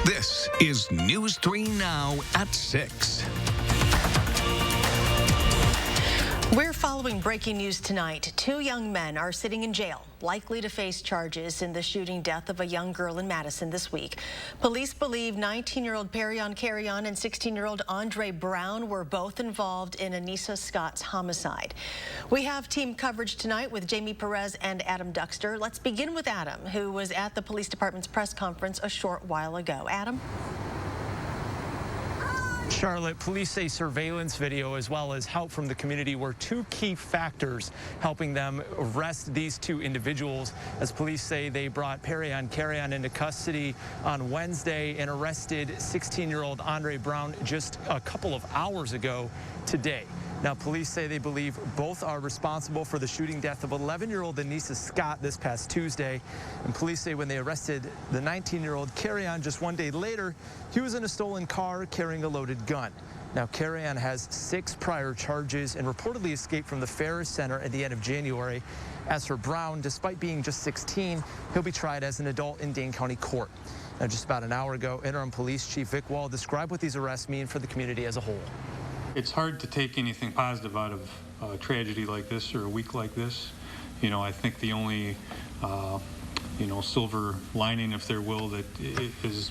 This is News 3 Now at 6. We're following breaking news tonight. 2 young men are sitting in jail, likely to face charges in the shooting death of a young girl in Madison this week. Police believe 19-year-old Perion Carrion and 16-year-old Andre Brown were both involved in Anissa Scott's homicide. We have team coverage tonight with Jamie Perez and Adam Duxter. Let's begin with Adam, who was at the police department's press conference a short while ago. Adam? Charlotte, police say surveillance video as well as help from the community were 2 key factors helping them arrest these 2 individuals. As police say, they brought Perion Carrion into custody on Wednesday and arrested 16-year-old Andre Brown just a couple of hours ago today. Now, police say they believe both are responsible for the shooting death of 11-year-old Anissa Scott this past Tuesday. And police say when they arrested the 19-year-old Carrion just 1 day later, he was in a stolen car carrying a loaded gun. Now, Carrion has 6 prior charges and reportedly escaped from the Ferris Center at the end of January. As for Brown, despite being just 16, he'll be tried as an adult in Dane County Court. Now, just about an hour ago, Interim Police Chief Vic Wall described what these arrests mean for the community as a whole. It's hard to take anything positive out of a tragedy like this or a week like this. You know, I think the only, silver lining, if there will, that is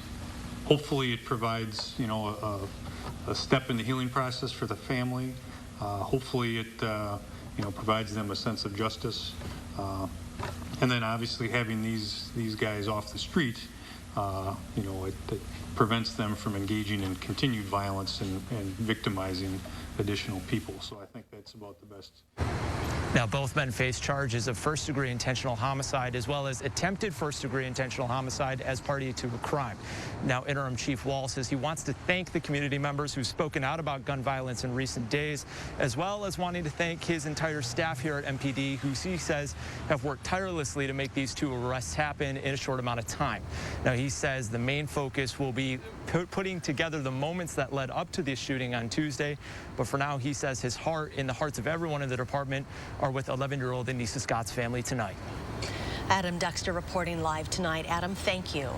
hopefully it provides, a step in the healing process for the family. Hopefully it, provides them a sense of justice. And then obviously having these guys off the street, it prevents them from engaging in continued violence and victimizing additional people. So I think that's about the best. Now, both men face charges of first-degree intentional homicide as well as attempted first-degree intentional homicide as party to a crime. Now, Interim Chief Wall says he wants to thank the community members who've spoken out about gun violence in recent days, as well as wanting to thank his entire staff here at MPD, who he says have worked tirelessly to make these 2 arrests happen in a short amount of time. Now, he says the main focus will be putting together the moments that led up to this shooting on Tuesday. But for now, he says his heart in the hearts of everyone in the department are with 11-year-old Anissa Scott's family tonight. Adam Duxter reporting live tonight. Adam, thank you.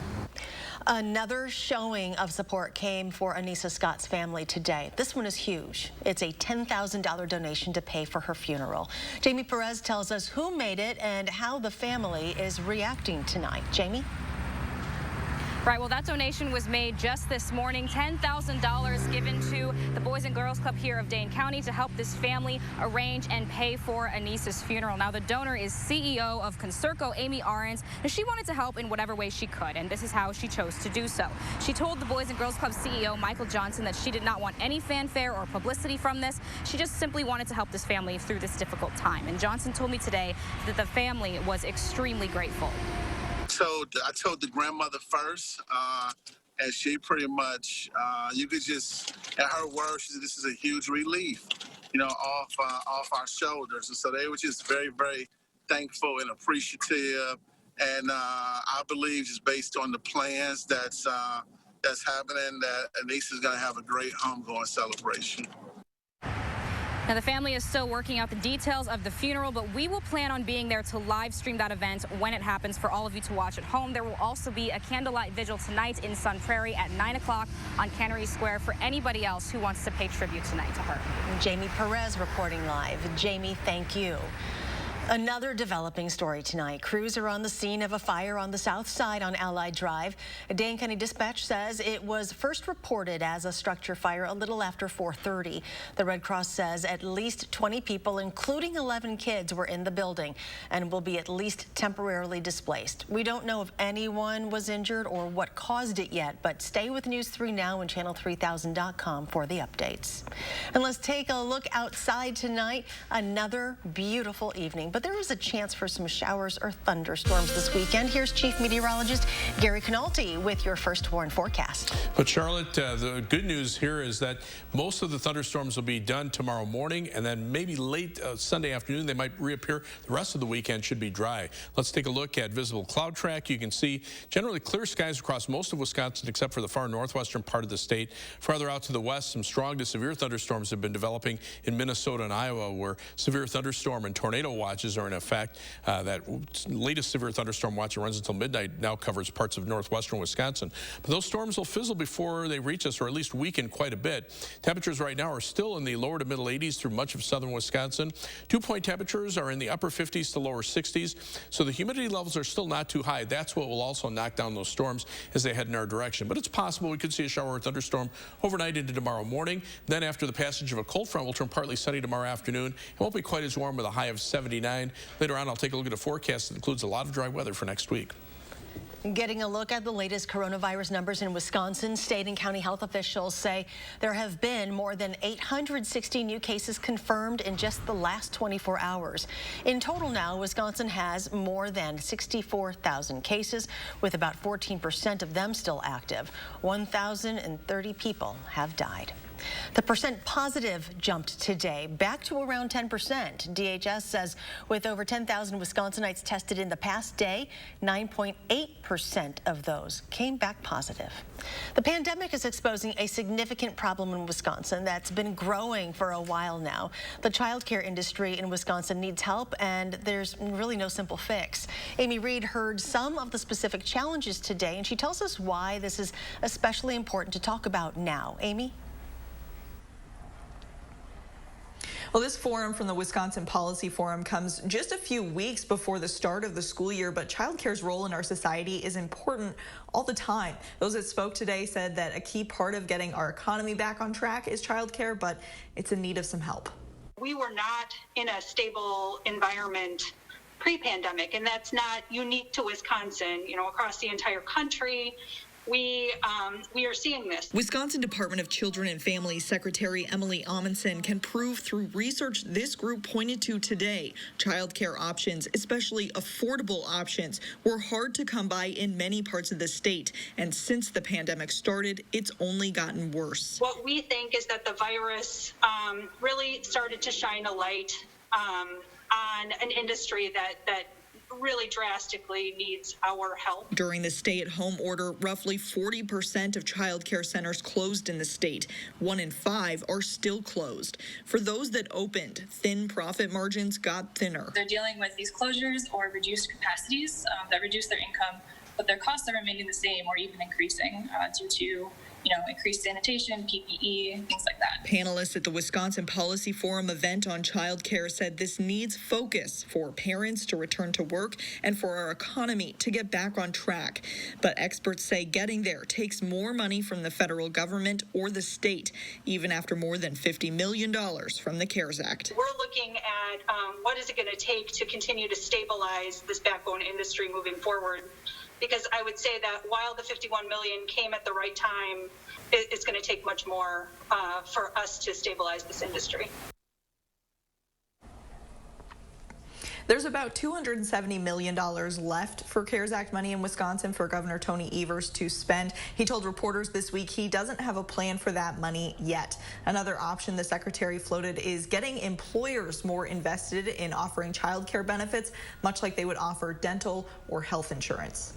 Another showing of support came for Anissa Scott's family today. This one is huge. It's a $10,000 donation to pay for her funeral. Jamie Perez tells us who made it and how the family is reacting tonight. Jamie? Right, well, that donation was made just this morning, $10,000 given to the Boys and Girls Club here of Dane County to help this family arrange and pay for Anissa's funeral. Now, the donor is CEO of Concerco, Amy Ahrens, and she wanted to help in whatever way she could, and this is how she chose to do so. She told the Boys and Girls Club CEO, Michael Johnson, that she did not want any fanfare or publicity from this. She just simply wanted to help this family through this difficult time. And Johnson told me today that the family was extremely grateful. I told the grandmother first, and she pretty much, you could just, at her words, she said this is a huge relief, off our shoulders. And so they were just very, very thankful and appreciative. And I believe just based on the plans that's happening, that Anissa's going to have a great homegoing celebration. Now, the family is still working out the details of the funeral, but we will plan on being there to live stream that event when it happens for all of you to watch at home. There will also be a candlelight vigil tonight in Sun Prairie at 9 o'clock on Cannery Square for anybody else who wants to pay tribute tonight to her. Jamie Perez reporting live. Jamie, thank you. Another developing story tonight. Crews are on the scene of a fire on the south side on Allied Drive. Dane County Dispatch says it was first reported as a structure fire a little after 4:30. The Red Cross says at least 20 people, including 11 kids, were in the building and will be at least temporarily displaced. We don't know if anyone was injured or what caused it yet, but stay with News 3 Now and channel3000.com for the updates. And let's take a look outside tonight. Another beautiful evening. But there is a chance for some showers or thunderstorms this weekend. Here's Chief Meteorologist Gary Canalti with your first warn forecast. But Charlotte, the good news here is that most of the thunderstorms will be done tomorrow morning, and then maybe late Sunday afternoon they might reappear. The rest of the weekend should be dry. Let's take a look at visible cloud track. You can see generally clear skies across most of Wisconsin except for the far northwestern part of the state. Farther out to the west, some strong to severe thunderstorms have been developing in Minnesota and Iowa, where severe thunderstorm and tornado watch watches are in effect. That latest severe thunderstorm watch that runs until midnight now covers parts of northwestern Wisconsin. But those storms will fizzle before they reach us, or at least weaken quite a bit. Temperatures right now are still in the lower to middle 80s through much of southern Wisconsin. Dew-point temperatures are in the upper 50s to lower 60s, so the humidity levels are still not too high. That's what will also knock down those storms as they head in our direction. But it's possible we could see a shower or thunderstorm overnight into tomorrow morning. Then after the passage of a cold front, we'll turn partly sunny tomorrow afternoon. It won't be quite as warm with a high of 79. Later on, I'll take a look at a forecast that includes a lot of dry weather for next week. Getting a look at the latest coronavirus numbers in Wisconsin, state and county health officials say there have been more than 860 new cases confirmed in just the last 24 hours. In total now, Wisconsin has more than 64,000 cases, with about 14% of them still active. 1,030 people have died. The percent positive jumped today, back to around 10%. DHS says with over 10,000 Wisconsinites tested in the past day, 9.8% of those came back positive. The pandemic is exposing a significant problem in Wisconsin that's been growing for a while now. The child care industry in Wisconsin needs help, and there's really no simple fix. Amy Reed heard some of the specific challenges today, and she tells us why this is especially important to talk about now. Amy? Well, this forum from the Wisconsin Policy Forum comes just a few weeks before the start of the school year, but childcare's role in our society is important all the time. Those that spoke today said that a key part of getting our economy back on track is childcare, but it's in need of some help. We were not in a stable environment pre-pandemic, and that's not unique to Wisconsin. You know, across the entire country, we are seeing this. Wisconsin Department of Children and Families Secretary Emily Amundsen can prove through research this group pointed to today, child care options, especially affordable options, were hard to come by in many parts of the state. And since the pandemic started, it's only gotten worse. What we think is that the virus really started to shine a light on an industry that really drastically needs our help. During the stay-at-home order, roughly 40% of child care centers closed in the state. 1 in 5 are still closed. For those that opened, thin profit margins got thinner. They're dealing with these closures or reduced capacities that reduce their income, but their costs are remaining the same or even increasing due to increased sanitation, PPE, things like that. Panelists at the Wisconsin Policy Forum event on child care said this needs focus for parents to return to work and for our economy to get back on track. But experts say getting there takes more money from the federal government or the state, even after more than $50 million from the CARES Act. We're looking at what is it going to take to continue to stabilize this backbone industry moving forward. Because I would say that while the $51 million came at the right time, it's going to take much more for us to stabilize this industry. There's about $270 million left for CARES Act money in Wisconsin for Governor Tony Evers to spend. He told reporters this week he doesn't have a plan for that money yet. Another option the secretary floated is getting employers more invested in offering child care benefits, much like they would offer dental or health insurance.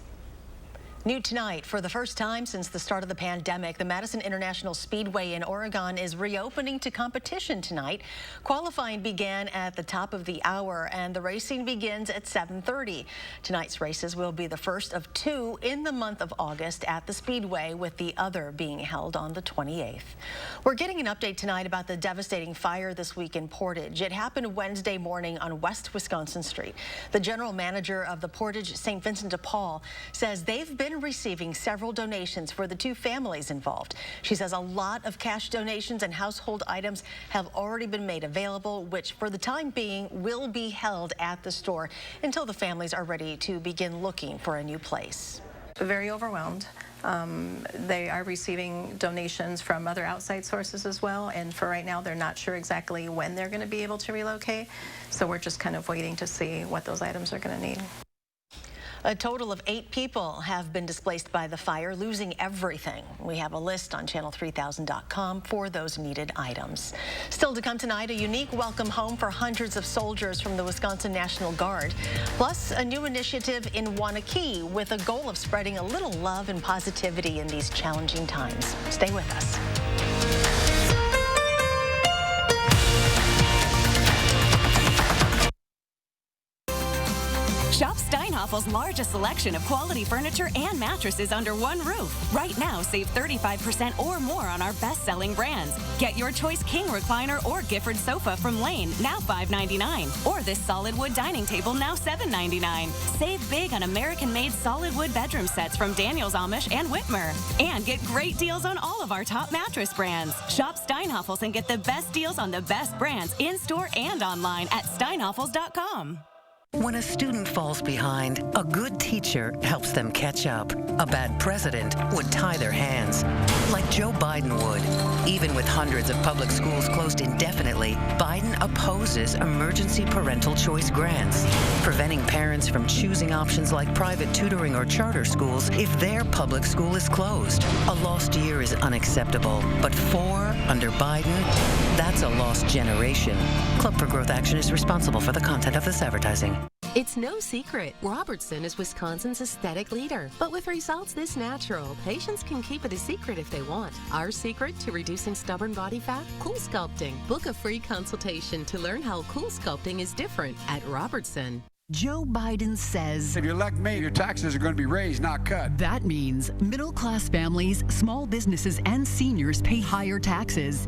New tonight, for the first time since the start of the pandemic, the Madison International Speedway in Oregon is reopening to competition tonight. Qualifying began at the top of the hour, and the racing begins at 7:30. Tonight's races will be the first of 2 in the month of August at the Speedway, with the other being held on the 28th. We're getting an update tonight about the devastating fire this week in Portage. It happened Wednesday morning on West Wisconsin Street. The general manager of the Portage St. Vincent de Paul says they've been receiving several donations for the 2 families involved. She says a lot of cash donations and household items have already been made available, which for the time being will be held at the store until the families are ready to begin looking for a new place. Very overwhelmed. They are receiving donations from other outside sources as well, and for right now they're not sure exactly when they're going to be able to relocate, so we're just kind of waiting to see what those items are going to need. A total of 8 people have been displaced by the fire, losing everything. We have a list on channel3000.com for those needed items. Still to come tonight, a unique welcome home for hundreds of soldiers from the Wisconsin National Guard. Plus, a new initiative in Waunakee with a goal of spreading a little love and positivity in these challenging times. Stay with us. Steinhoffel's largest selection of quality furniture and mattresses under one roof. Right now, save 35% or more on our best-selling brands. Get your choice king recliner or Gifford sofa from Lane, now $5.99. Or this solid wood dining table, now $7.99. Save big on American-made solid wood bedroom sets from Daniels Amish and Whitmer. And get great deals on all of our top mattress brands. Shop Steinhoffel's and get the best deals on the best brands in-store and online at steinhoffels.com. When a student falls behind, a good teacher helps them catch up. A bad president would tie their hands, like Joe Biden would. Even with hundreds of public schools closed indefinitely, Biden opposes emergency parental choice grants, preventing parents from choosing options like private tutoring or charter schools if their public school is closed. A lost year is unacceptable, but 4 under Biden, that's a lost generation. Club for Growth Action is responsible for the content of this advertising. It's no secret, Robertson is Wisconsin's aesthetic leader. But with results this natural, patients can keep it a secret if they want. Our secret to reducing stubborn body fat? Cool Sculpting. Book a free consultation to learn how Cool Sculpting is different at Robertson. Joe Biden says, if you elect me, your taxes are going to be raised, not cut. That means middle-class families, small businesses, and seniors pay higher taxes.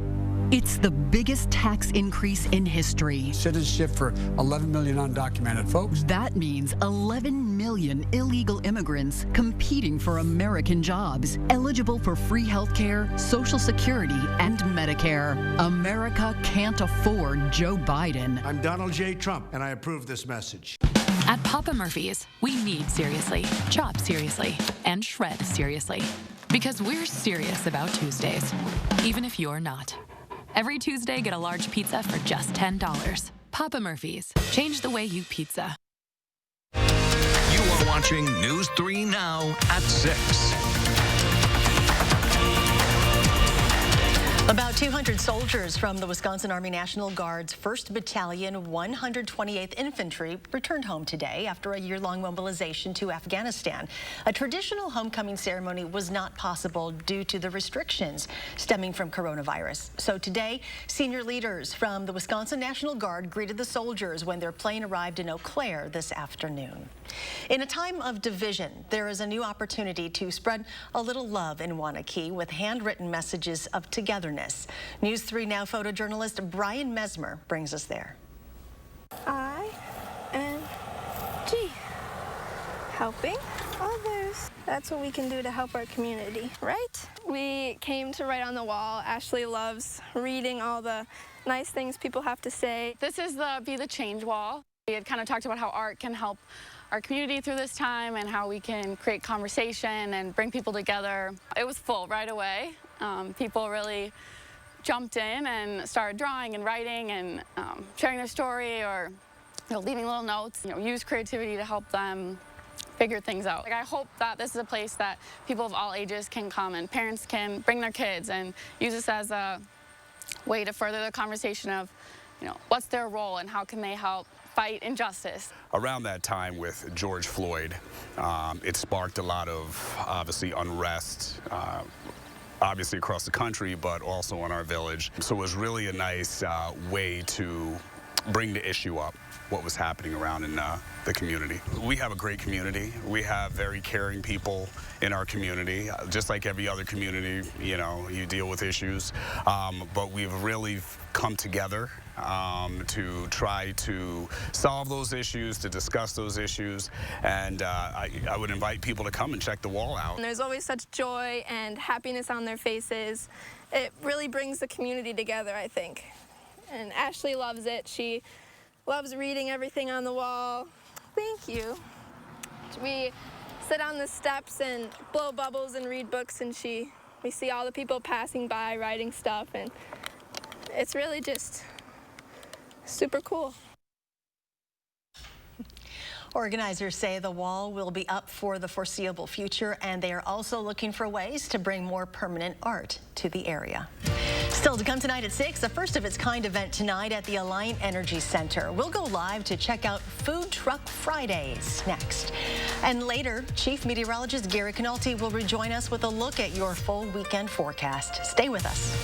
It's the biggest tax increase in history. Citizenship for 11 million undocumented folks. That means 11 million illegal immigrants competing for American jobs, eligible for free health care, Social Security, and Medicare. America can't afford Joe Biden. I'm Donald J. Trump, and I approve this message. At Papa Murphy's, we knead seriously, chop seriously, and shred seriously. Because we're serious about Tuesdays, even if you're not. Every Tuesday, get a large pizza for just $10. Papa Murphy's. Change the way you pizza. You are watching News 3 Now at 6. About 200 soldiers from the Wisconsin Army National Guard's 1st Battalion, 128th Infantry returned home today after a year-long mobilization to Afghanistan. A traditional homecoming ceremony was not possible due to the restrictions stemming from coronavirus. So today, senior leaders from the Wisconsin National Guard greeted the soldiers when their plane arrived in Eau Claire this afternoon. In a time of division, there is a new opportunity to spread a little love in Waunakee with handwritten messages of togetherness. News 3 Now photojournalist Brian Mesmer brings us there. ING. Helping others. That's what we can do to help our community, right? We came to write on the wall. Ashley loves reading all the nice things people have to say. This is the Be the Change wall. We had kind of talked about how art can help our community through this time and how we can create conversation and bring people together. It was full right away. People really jumped in and started drawing and writing and sharing their story or leaving little notes. Use creativity to help them figure things out. I hope that this is a place that people of all ages can come and parents can bring their kids and use this as a way to further the conversation of, what's their role and how can they help fight injustice. Around that time with George Floyd, it sparked a lot of, obviously, unrest, obviously across the country, but also in our village. So it was really a nice way to bring the issue up, what was happening around in the community. We have a great community. We have very caring people in our community. Just like every other community, you deal with issues. But we've really come together to try to solve those issues, to discuss those issues, and I would invite people to come and check the wall out. And there's always such joy and happiness on their faces. It really brings the community together, I think. And Ashley loves it. She loves reading everything on the wall. Thank you. We sit on the steps and blow bubbles and read books, and we see all the people passing by writing stuff, and it's really just super cool. Organizers say the wall will be up for the foreseeable future, and they are also looking for ways to bring more permanent art to the area. Still to come tonight at 6, a first-of-its-kind event tonight at the Alliant Energy Center. We'll go live to check out Food Truck Fridays next. And later, Chief Meteorologist Gary Canalti will rejoin us with a look at your full weekend forecast. Stay with us.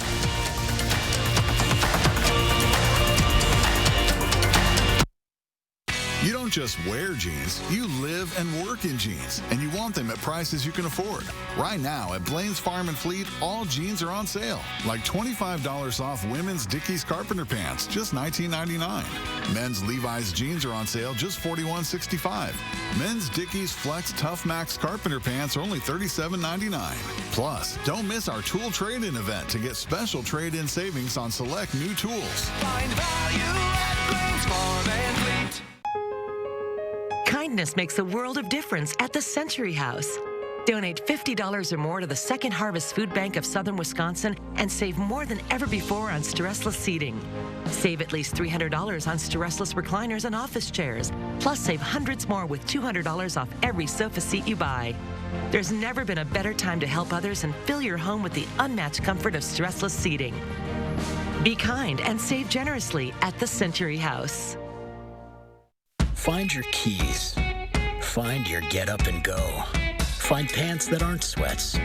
You don't just wear jeans, you live and work in jeans, and you want them at prices you can afford. Right now at Blaine's Farm and Fleet, all jeans are on sale. Like $25 off women's Dickies Carpenter pants, just $19.99. Men's Levi's jeans are on sale, just $41.65. Men's Dickies Flex Tough Max Carpenter pants are only $37.99. Plus, don't miss our tool trade-in event to get special trade-in savings on select new tools. Find value at Blaine's Farm and Fleet. Kindness makes a world of difference at the Century House. Donate $50 or more to the Second Harvest Food Bank of Southern Wisconsin and save more than ever before on stressless seating. Save at least $300 on stressless recliners and office chairs. Plus, save hundreds more with $200 off every sofa seat you buy. There's never been a better time to help others and fill your home with the unmatched comfort of stressless seating. Be kind and save generously at the Century House. Find your keys. Find your get up and go. Find pants that aren't sweats.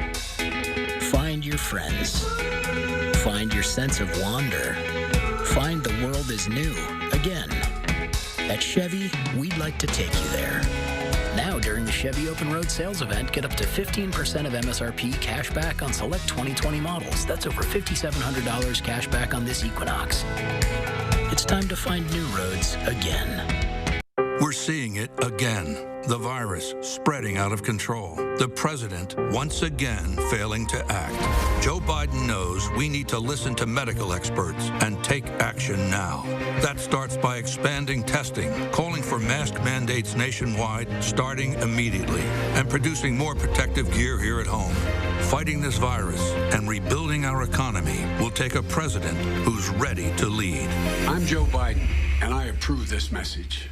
Find your friends. Find your sense of wonder. Find the world is new again. At Chevy, we'd like to take you there. Now, during the Chevy Open Road Sales Event, get up to 15% of MSRP cash back on select 2020 models. That's over $5,700 cash back on this Equinox. It's time to find new roads again. We're seeing it again. The virus spreading out of control. The president once again failing to act. Joe Biden knows we need to listen to medical experts and take action now. That starts by expanding testing, calling for mask mandates nationwide, starting immediately, and producing more protective gear here at home. Fighting this virus and rebuilding our economy will take a president who's ready to lead. I'm Joe Biden, and I approve this message.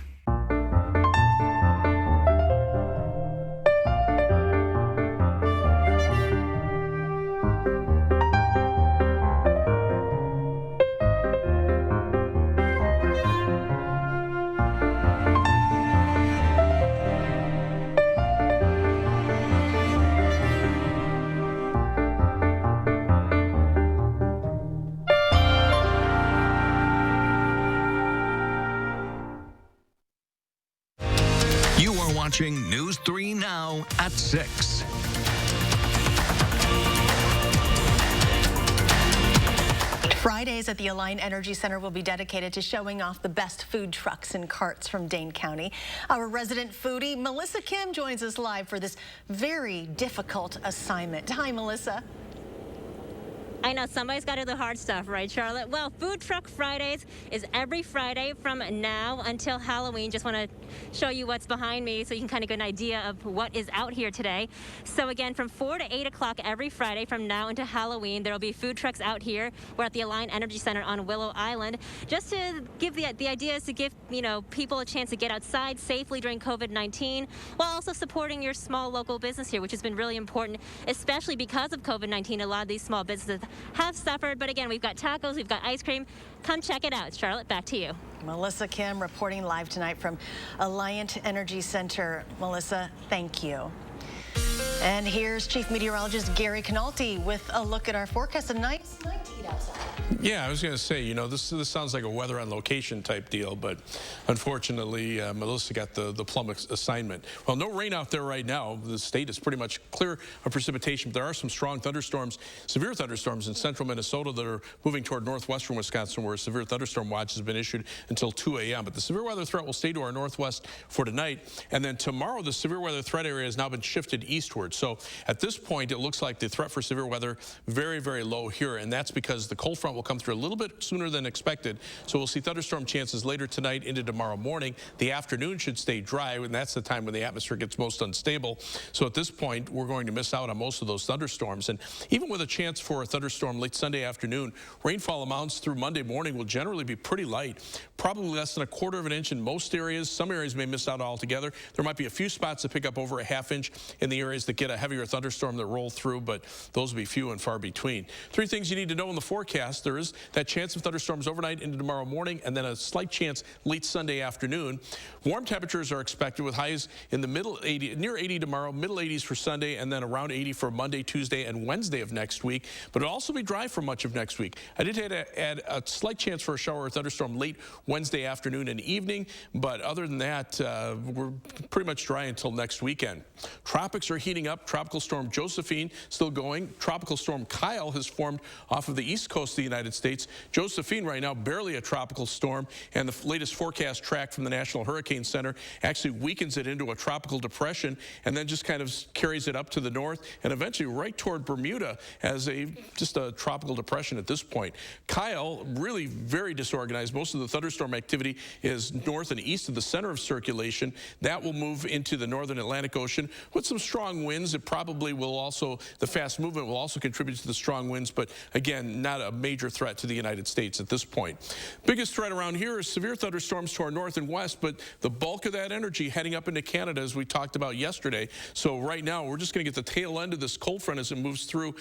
Watching News 3 Now at 6. Fridays at the Align Energy Center will be dedicated to showing off the best food trucks and carts from Dane County. Our resident foodie, Melissa Kim, joins us live for this very difficult assignment. Hi, Melissa. I know, somebody's got to do the hard stuff, right, Charlotte? Well, Food Truck Fridays is every Friday from now until Halloween. Just want to show you what's behind me so you can kind of get an idea of what is out here today. So again, from 4 to 8 o'clock every Friday from now until Halloween, there will be food trucks out here. We're at the Align Energy Center on Willow Island. Just to give the idea is to give, people a chance to get outside safely during COVID-19 while also supporting your small local business here, which has been really important, especially because of COVID-19. A lot of these small businesses have suffered, but again, we've got tacos, we've got ice cream. Come check it out. Charlotte, back to you. Melissa Kim reporting live tonight from Alliant Energy Center. Melissa, thank you. And here's Chief Meteorologist Gary Canalti with a look at our forecast. A nice night to eat outside. Yeah, I was going to say, this sounds like a weather on location type deal, but unfortunately, Melissa got the plum assignment. Well, no rain out there right now. The state is pretty much clear of precipitation, but there are some strong thunderstorms, severe thunderstorms in central Minnesota that are moving toward northwestern Wisconsin, where a severe thunderstorm watch has been issued until 2 a.m. But the severe weather threat will stay to our northwest for tonight. And then tomorrow, the severe weather threat area has now been shifted eastward. So at this point, it looks like the threat for severe weather very, very low here. And that's because the cold front will come through a little bit sooner than expected. So we'll see thunderstorm chances later tonight into tomorrow morning. The afternoon should stay dry, and that's the time when the atmosphere gets most unstable. So at this point, we're going to miss out on most of those thunderstorms. And even with a chance for a thunderstorm late Sunday afternoon, rainfall amounts through Monday morning will generally be pretty light, probably less than 1/4 of an inch in most areas. Some areas may miss out altogether. There might be a few spots that pick up over a 1/2 inch in the areas that that get a heavier thunderstorm that roll through, but those will be few and far between. 3 things you need to know in the forecast. There is that chance of thunderstorms overnight into tomorrow morning, and then a slight chance late Sunday afternoon. Warm temperatures are expected with highs in the near 80 tomorrow, middle 80s for Sunday, and then around 80 for Monday, Tuesday, and Wednesday of next week. But it'll also be dry for much of next week. I did add a slight chance for a shower or thunderstorm late Wednesday afternoon and evening, but other than that, we're pretty much dry until next weekend. Tropics are heating up. Tropical storm Josephine still going. Tropical storm Kyle has formed off of the east coast of the United States. Josephine right now barely a tropical storm, and the latest forecast track from the National Hurricane Center actually weakens it into a tropical depression and then just kind of carries it up to the north and eventually right toward Bermuda as just a tropical depression at this point. Kyle, really very disorganized. Most of the thunderstorm activity is north and east of the center of circulation. That will move into the northern Atlantic Ocean with some strong winds. It probably will also, the fast movement will also contribute to the strong winds, but again, not a major threat to the United States at this point. Biggest threat around here is severe thunderstorms to our north and west, but the bulk of that energy heading up into Canada, as we talked about yesterday. So right now, we're just going to get the tail end of this cold front as it moves through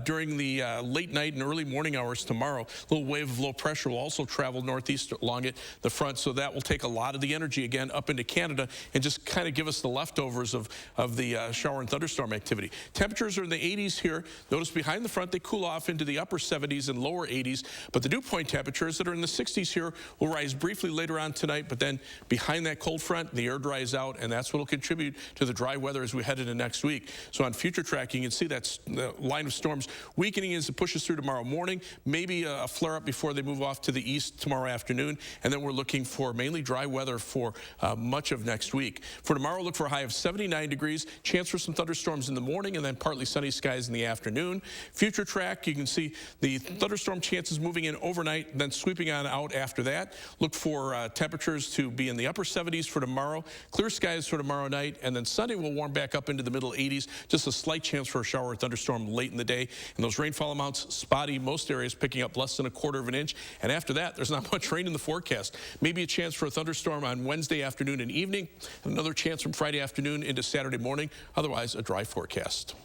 during the late night and early morning hours tomorrow. A little wave of low pressure will also travel northeast along the front, so that will take a lot of the energy again up into Canada and just kind of give us the leftovers of the shower and thunderstorm activity. Temperatures are in the 80s here. Notice behind the front, they cool off into the upper 70s and lower 80s, but the dew point temperatures that are in the 60s here will rise briefly later on tonight, but then behind that cold front, the air dries out, and that's what will contribute to the dry weather as we head into next week. So on future tracking, you can see that the line of storms weakening as it pushes through tomorrow morning, maybe a flare-up before they move off to the east tomorrow afternoon, and then we're looking for mainly dry weather for much of next week. For tomorrow, look for a high of 79 degrees, chance for some thunderstorms in the morning, and then partly sunny skies in the afternoon. Future track, you can see the thunderstorm chances moving in overnight, then sweeping on out after that. Look for temperatures to be in the upper 70s for tomorrow, clear skies for tomorrow night, and then Sunday will warm back up into the middle 80s. Just a slight chance for a shower or thunderstorm late in the day. And those rainfall amounts, spotty, most areas picking up less than 1/4 of an inch. And after that, there's not much rain in the forecast. Maybe a chance for a thunderstorm on Wednesday afternoon and evening. Another chance from Friday afternoon into Saturday morning. Otherwise, a dry forecast.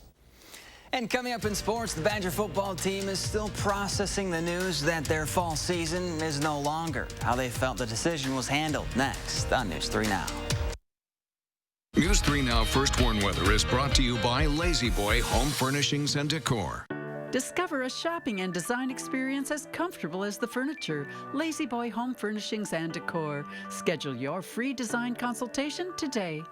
And coming up in sports, the Badger football team is still processing the news that their fall season is no longer. How they felt the decision was handled next on News 3 Now. News 3 Now First Warn Weather is brought to you by Lazy Boy Home Furnishings and Decor. Discover a shopping and design experience as comfortable as the furniture. Lazy Boy Home Furnishings and Decor. Schedule your free design consultation today.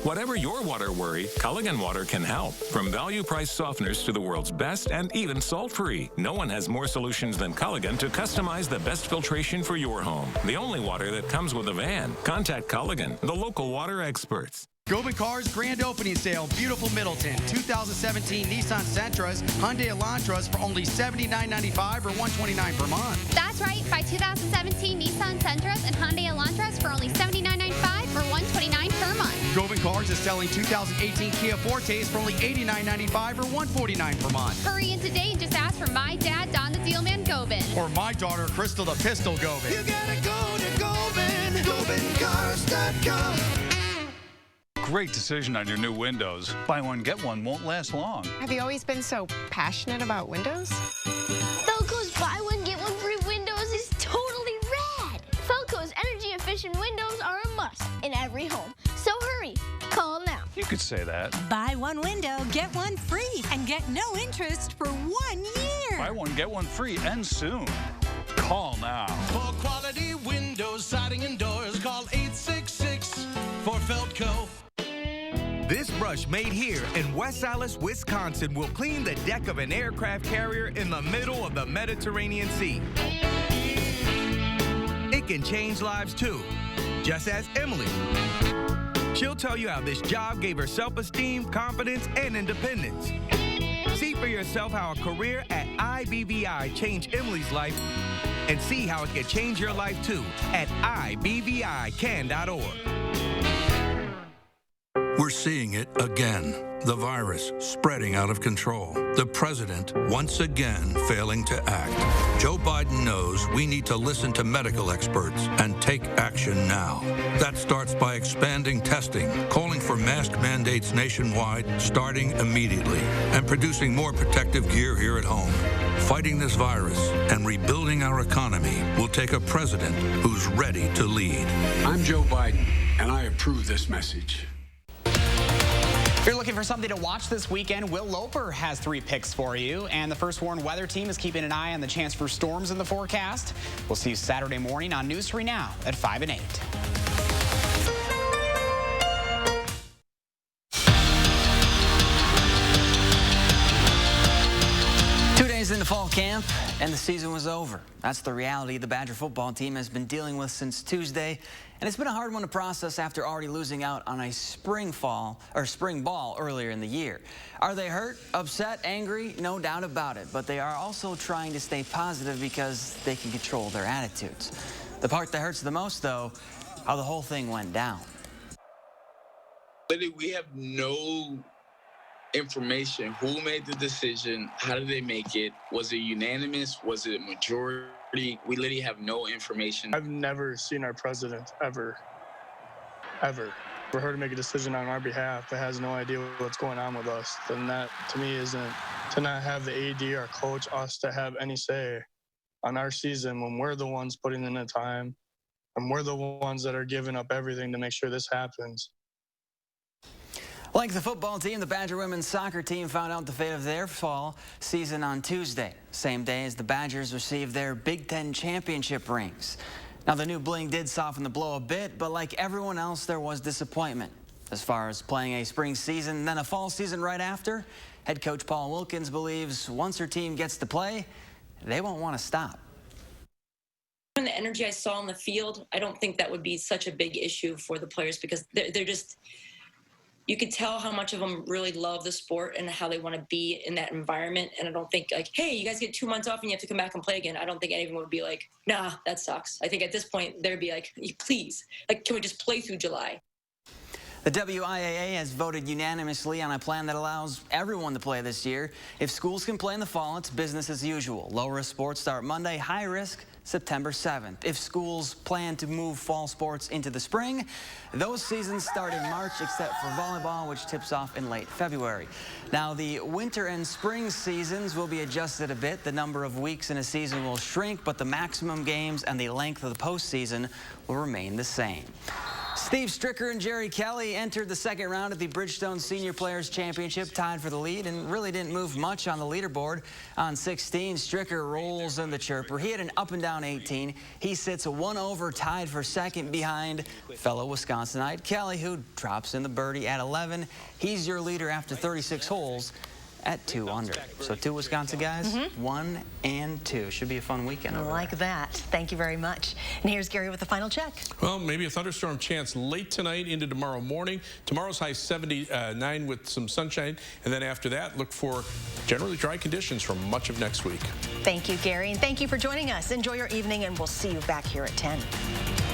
Whatever your water worry, Culligan Water can help. From value-priced softeners to the world's best and even salt-free. No one has more solutions than Culligan to customize the best filtration for your home. The only water that comes with a van. Contact Culligan, the local water experts. Goben Cars grand opening sale, beautiful Middleton. 2017 Nissan Sentras, Hyundai Elantras for only $79.95 or $129 per month. That's right. Buy 2017 Nissan Sentras and Hyundai Elantras for only $79.95 or $129 per month. Goben Cars is selling 2018 Kia Fortes for only $89.95 or $149 per month. Hurry in today and just ask for my dad, Don the Dealman Goben. Or my daughter, Crystal the Pistol Goben. You gotta go to Goben, GobenCars.com. Great decision on your new windows. Buy one, get one won't last long. Have you always been so passionate about windows? Felco's buy one, get one free windows is totally rad. Felco's energy efficient windows are a must in every home. So hurry, call now. You could say that. Buy one window, get one free, and get no interest for 1 year. Buy one, get one free, and soon. Call now. For quality windows, siding, and doors, call 866 for Felco. This brush made here in West Allis, Wisconsin will clean the deck of an aircraft carrier in the middle of the Mediterranean Sea. It can change lives too, just as Emily. She'll tell you how this job gave her self-esteem, confidence, and independence. See for yourself how a career at IBVI changed Emily's life, and see how it can change your life too at ibvican.org. We're seeing it again. the virus spreading out of control, the president once again failing to act. Joe Biden knows we need to listen to medical experts and take action now. That starts by expanding testing, calling for mask mandates nationwide, starting immediately, and producing more protective gear here at home. Fighting this virus and rebuilding our economy will take a president who's ready to lead. I'm Joe Biden, and I approve this message. If you're looking for something to watch this weekend, Will Loper has 3 picks for you. And the First Warn Weather Team is keeping an eye on the chance for storms in the forecast. We'll see you Saturday morning on News 3 Now at 5 and 8. Into fall camp, and the season was over. That's the reality the Badger football team has been dealing with since Tuesday, and it's been a hard one to process after already losing out on a spring ball earlier in the year. Are they hurt, upset, angry? No doubt about it, but they are also trying to stay positive because they can control their attitudes. The part that hurts the most, though, how the whole thing went down. Literally, we have no information. Who made the decision? How did they make it? Was it unanimous? Was it majority? We literally have no information. I've never seen our president ever. For her to make a decision on our behalf that has no idea what's going on with us, then that to me isn't to not have the AD or coach us to have any say on our season when we're the ones putting in the time and we're the ones that are giving up everything to make sure this happens. Like the football team, the Badger women's soccer team found out the fate of their fall season on Tuesday, same day as the Badgers received their Big Ten championship rings. Now, the new bling did soften the blow a bit, but like everyone else, there was disappointment as far as playing a spring season and then a fall season right after. Head coach Paul Wilkins believes once her team gets to play, they won't want to stop. From the energy I saw on the field, I don't think that would be such a big issue for the players because they're just... You could tell how much of them really love the sport and how they want to be in that environment. And I don't think like, hey, you guys get 2 months off and you have to come back and play again. I don't think any of them would be like, nah, that sucks. I think at this point, they'd be like, please, like, can we just play through July? The WIAA has voted unanimously on a plan that allows everyone to play this year. If schools can play in the fall, it's business as usual. Low-risk sports start Monday, high-risk September 7th. If schools plan to move fall sports into the spring, those seasons start in March except for volleyball, which tips off in late February. Now, the winter and spring seasons will be adjusted a bit. The number of weeks in a season will shrink, but the maximum games and the length of the postseason will remain the same. Steve Stricker and Jerry Kelly entered the second round at the Bridgestone Senior Players Championship, tied for the lead, and really didn't move much on the leaderboard. On 16, Stricker rolls in the chirper. He had an up-and-down 18. He sits 1 over, tied for second behind fellow Wisconsinite Kelly, who drops in the birdie at 11. He's your leader after 36 holes at 2 under. So 2 Wisconsin guys, 1 and 2. Should be a fun weekend. I like that. Thank you very much. And here's Gary with the final check. Well, maybe a thunderstorm chance late tonight into tomorrow morning. Tomorrow's high 79 with some sunshine. And then after that, look for generally dry conditions for much of next week. Thank you, Gary. And thank you for joining us. Enjoy your evening, and we'll see you back here at 10.